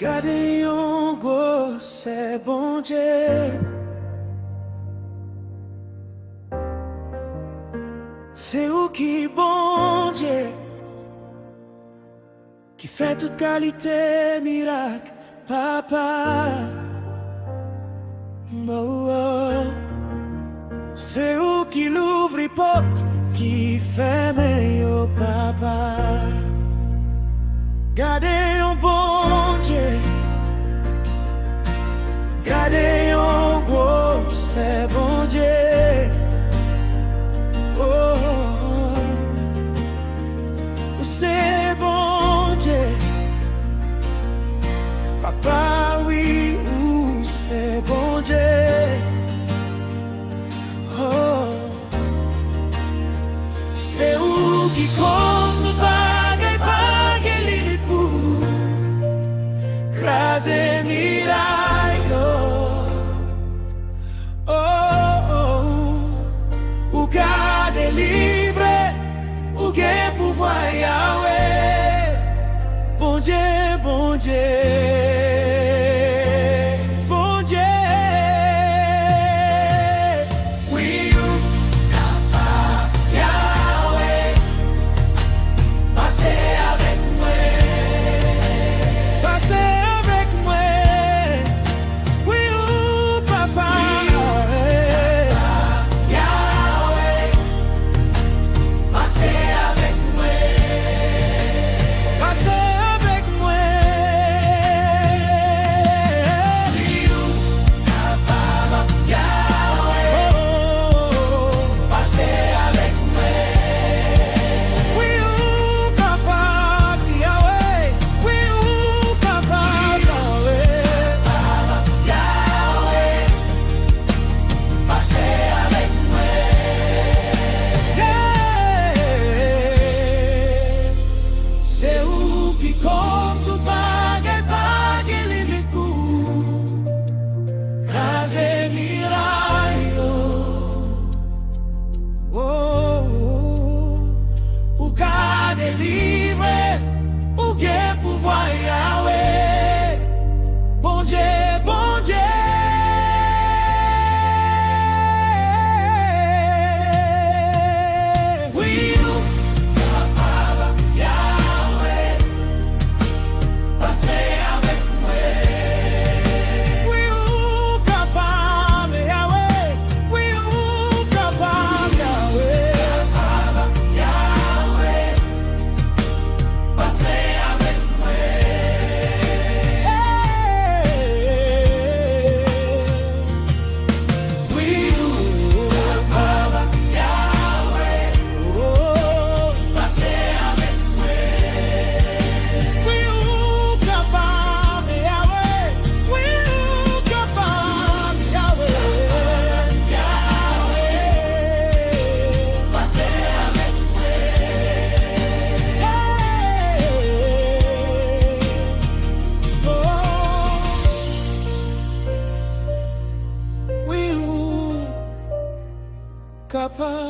Gardez yon go, c'est bon Dieu. C'est où qui bon Dieu, qui fait toute qualité, miracle, papa. Oh, oh. C'est où qui l'ouvre les portes, qui fait meilleur, papa. Gardez un bon Dieu, gardez un gros, c'est bon Dieu. Oh, oh, oh. C'est bon Dieu, papa, oui, c'est bon Dieu. Oh, c'est où qui compte bagaille, bagaille, limite pour craser miraille. Oh, oh, oh, ou garder livré, ou gain pouvoir Yahweh. Bon Dieu, bon Dieu. Kappa.